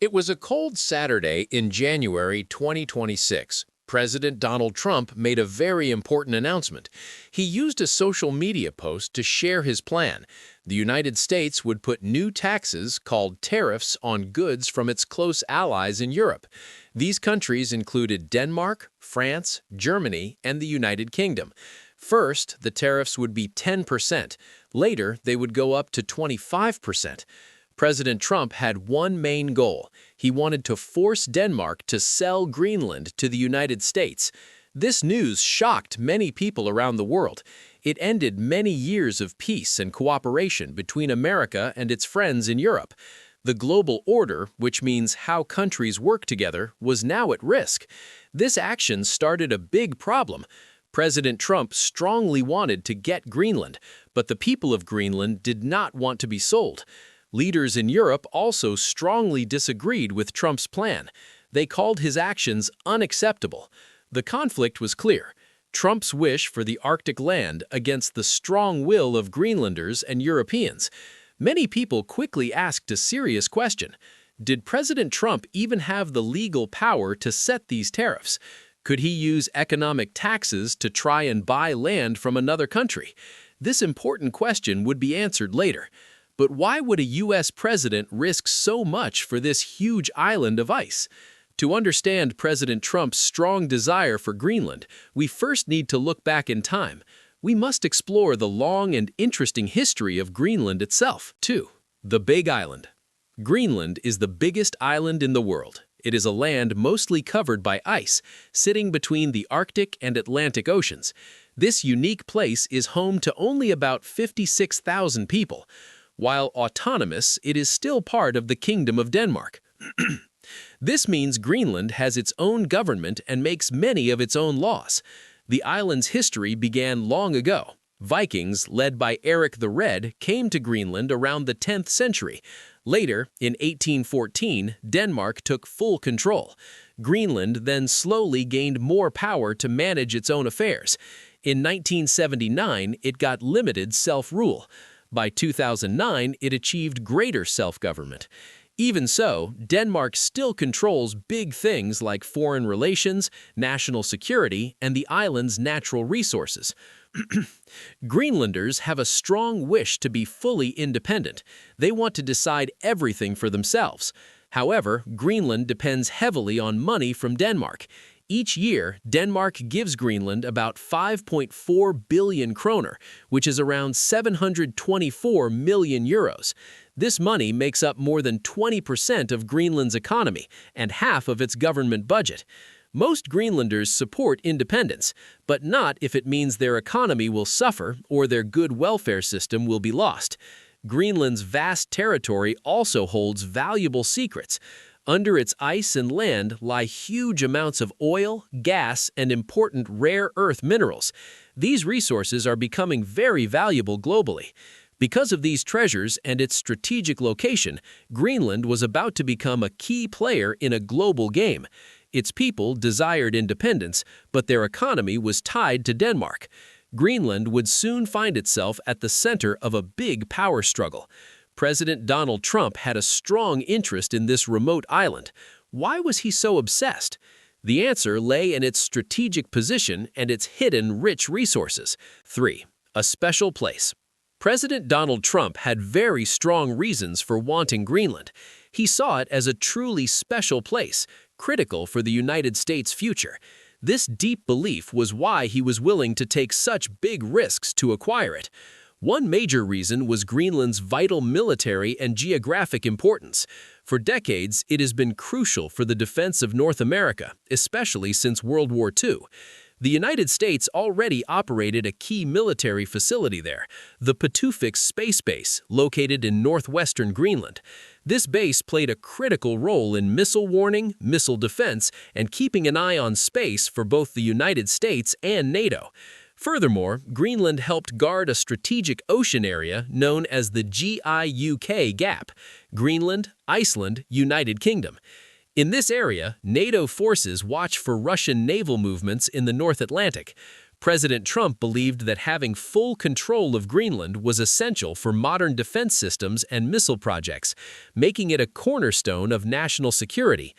It was a cold Saturday in January 2026. President Donald Trump made a very important announcement. He used a social media post to share his plan. The United States would put new taxes called tariffs on goods from its close allies in Europe. These countries included Denmark, France, Germany, and the United Kingdom. First, the tariffs would be 10%. Later, they would go up to 25%. President Trump had one main goal. He wanted to force Denmark to sell Greenland to the United States. This news shocked many people around the world. It ended many years of peace and cooperation between America and its friends in Europe. The global order, which means how countries work together, was now at risk. This action started a big problem. President Trump strongly wanted to get Greenland, but the people of Greenland did not want to be sold. Leaders in Europe also strongly disagreed with Trump's plan. They called his actions unacceptable. The conflict was clear: Trump's wish for the Arctic land against the strong will of Greenlanders and Europeans. Many people quickly asked a serious question. Did President Trump even have the legal power to set these tariffs? Could he use economic taxes to try and buy land from another country? This important question would be answered later. But why would a U.S. president risk so much for this huge island of ice? To understand President Trump's strong desire for Greenland, we first need to look back in time. We must explore the long and interesting history of Greenland itself. 2. The Big Island. Greenland is the biggest island in the world. It is a land mostly covered by ice, sitting between the Arctic and Atlantic Oceans. This unique place is home to only about 56,000 people. While autonomous, it is still part of the Kingdom of Denmark. This means Greenland has its own government and makes many of its own laws. The island's history began long ago. Vikings, led by Eric the Red, came to Greenland around the 10th century. Later, in 1814, Denmark took full control. Greenland then slowly gained more power to manage its own affairs. In 1979, it got limited self-rule. By 2009, it achieved greater self-government. Even so, Denmark still controls big things like foreign relations, national security, and the island's natural resources. Greenlanders have a strong wish to be fully independent. They want to decide everything for themselves. However, Greenland depends heavily on money from Denmark. Each year, Denmark gives Greenland about 5.4 billion kroner, which is around 724 million euros. This money makes up more than 20% of Greenland's economy and half of its government budget. Most Greenlanders support independence, but not if it means their economy will suffer or their good welfare system will be lost. Greenland's vast territory also holds valuable secrets. Under its ice and land lie huge amounts of oil, gas, and important rare earth minerals. These resources are becoming very valuable globally. Because of these treasures and its strategic location, Greenland was about to become a key player in a global game. Its people desired independence, but their economy was tied to Denmark. Greenland would soon find itself at the center of a big power struggle. President Donald Trump had a strong interest in this remote island. Why was he so obsessed? The answer lay in its strategic position and its hidden rich resources. 3. A special place. President Donald Trump had very strong reasons for wanting Greenland. He saw it as a truly special place, critical for the United States' future. This deep belief was why he was willing to take such big risks to acquire it. One major reason was Greenland's vital military and geographic importance. For decades, it has been crucial for the defense of North America, especially since World War II. The United States already operated a key military facility there, the Patuffik Space Base, located in northwestern Greenland. This base played a critical role in missile warning, missile defense, and keeping an eye on space for both the United States and NATO. Furthermore, Greenland helped guard a strategic ocean area known as the GIUK Gap, Greenland, Iceland, United Kingdom. In this area, NATO forces watch for Russian naval movements in the North Atlantic. President Trump believed that having full control of Greenland was essential for modern defense systems and missile projects, making it a cornerstone of national security.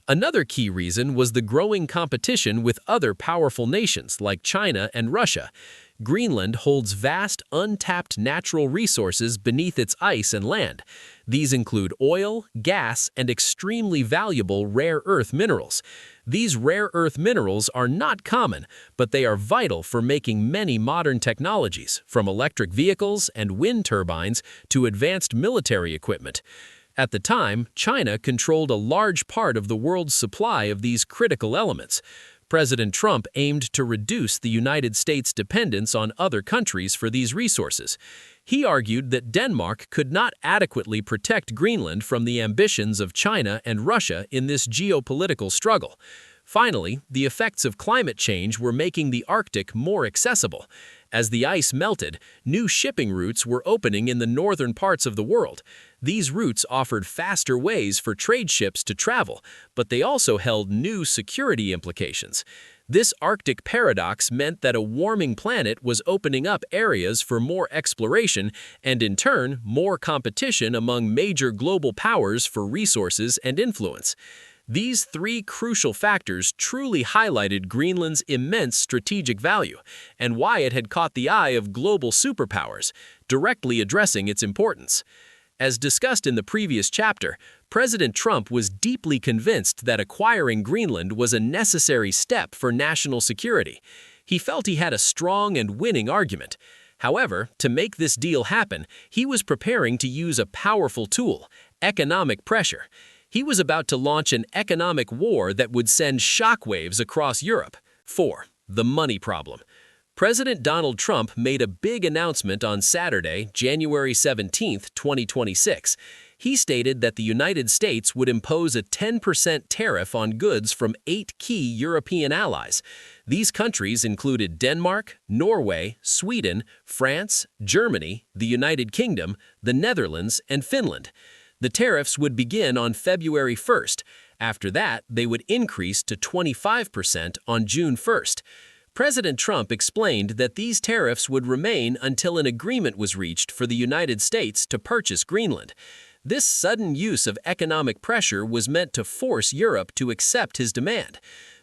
Another key reason was the growing competition with other powerful nations like China and Russia. Greenland holds vast, untapped natural resources beneath its ice and land. These include oil, gas, and extremely valuable rare earth minerals. These rare earth minerals are not common, but they are vital for making many modern technologies, from electric vehicles and wind turbines to advanced military equipment. At the time, China controlled a large part of the world's supply of these critical elements. President Trump aimed to reduce the United States' dependence on other countries for these resources. He argued that Denmark could not adequately protect Greenland from the ambitions of China and Russia in this geopolitical struggle. Finally, the effects of climate change were making the Arctic more accessible. As the ice melted, new shipping routes were opening in the northern parts of the world. These routes offered faster ways for trade ships to travel, but they also held new security implications. This Arctic paradox meant that a warming planet was opening up areas for more exploration and, in turn, more competition among major global powers for resources and influence. These three crucial factors truly highlighted Greenland's immense strategic value and why it had caught the eye of global superpowers, directly addressing its importance. As discussed in the previous chapter, President Trump was deeply convinced that acquiring Greenland was a necessary step for national security. He felt he had a strong and winning argument. However, to make this deal happen, he was preparing to use a powerful tool: economic pressure. He was about to launch an economic war that would send shockwaves across Europe. 4. The money problem. President Donald Trump made a big announcement on Saturday, January 17, 2026. He stated that the United States would impose a 10% tariff on goods from 8 key European allies. These countries included Denmark, Norway, Sweden, France, Germany, the United Kingdom, the Netherlands, and Finland. The tariffs would begin on February 1st. After that, they would increase to 25% on June 1st. President Trump explained that these tariffs would remain until an agreement was reached for the United States to purchase Greenland. This sudden use of economic pressure was meant to force Europe to accept his demand.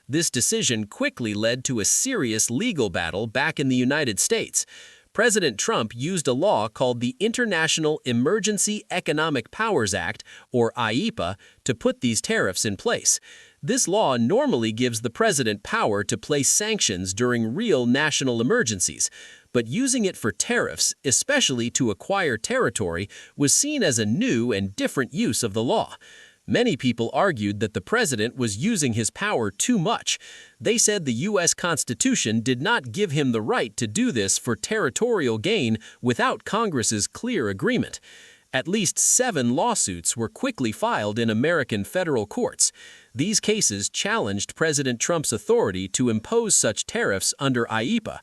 This decision quickly led to a serious legal battle back in the United States. President Trump used a law called the International Emergency Economic Powers Act, or IEPA, to put these tariffs in place. This law normally gives the president power to place sanctions during real national emergencies, but using it for tariffs, especially to acquire territory, was seen as a new and different use of the law. Many people argued that the president was using his power too much. They said the U.S. Constitution did not give him the right to do this for territorial gain without Congress's clear agreement. At least 7 lawsuits were quickly filed in American federal courts. These cases challenged President Trump's authority to impose such tariffs under IEPA.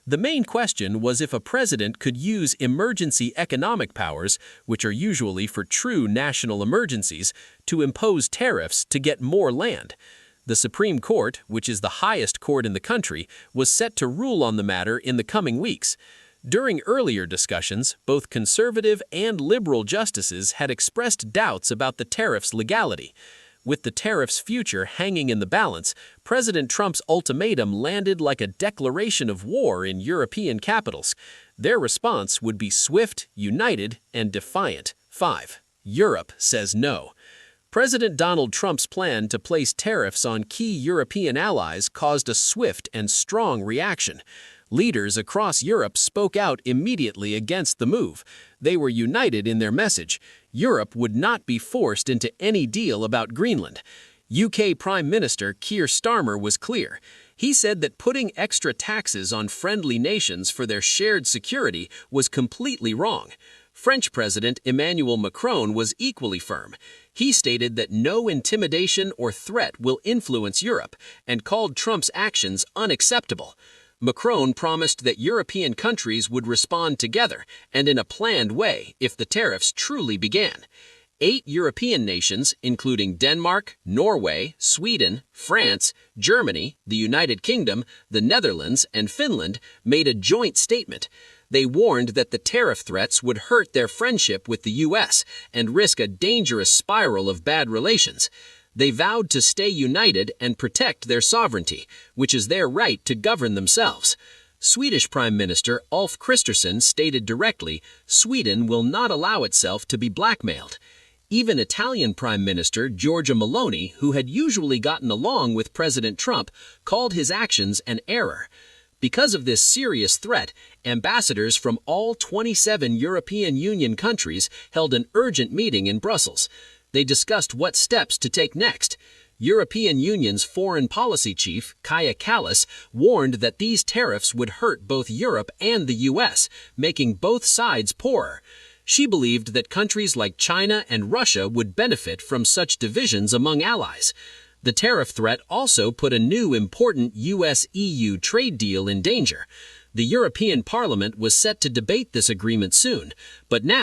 The main question was if a president could use emergency economic powers, which are usually for true national emergencies, to impose tariffs to get more land. The Supreme Court, which is the highest court in the country, was set to rule on the matter in the coming weeks. During earlier discussions, both conservative and liberal justices had expressed doubts about the tariffs' legality. With the tariffs' future hanging in the balance, President Trump's ultimatum landed like a declaration of war in European capitals. Their response would be swift, united, and defiant. 5. Europe says no. President Donald Trump's plan to place tariffs on key European allies caused a swift and strong reaction. Leaders across Europe spoke out immediately against the move. They were united in their message. Europe would not be forced into any deal about Greenland. UK Prime Minister Keir Starmer was clear. He said that putting extra taxes on friendly nations for their shared security was completely wrong. French President Emmanuel Macron was equally firm. He stated that no intimidation or threat will influence Europe and called Trump's actions unacceptable. Macron promised that European countries would respond together and in a planned way if the tariffs truly began. 8 European nations, including Denmark, Norway, Sweden, France, Germany, the United Kingdom, the Netherlands, and Finland, made a joint statement. They warned that the tariff threats would hurt their friendship with the U.S. and risk a dangerous spiral of bad relations. They vowed to stay united and protect their sovereignty, which is their right to govern themselves. Swedish Prime Minister Ulf Kristersson stated directly, Sweden will not allow itself to be blackmailed. Even Italian Prime Minister Giorgia Meloni, who had usually gotten along with President Trump, called his actions an error. Because of this serious threat, ambassadors from all 27 European Union countries held an urgent meeting in Brussels. They discussed what steps to take next. European Union's foreign policy chief, Kaja Kallas, warned that these tariffs would hurt both Europe and the U.S., making both sides poorer. She believed that countries like China and Russia would benefit from such divisions among allies. The tariff threat also put a new important U.S.-EU trade deal in danger. The European Parliament was set to debate this agreement soon, but now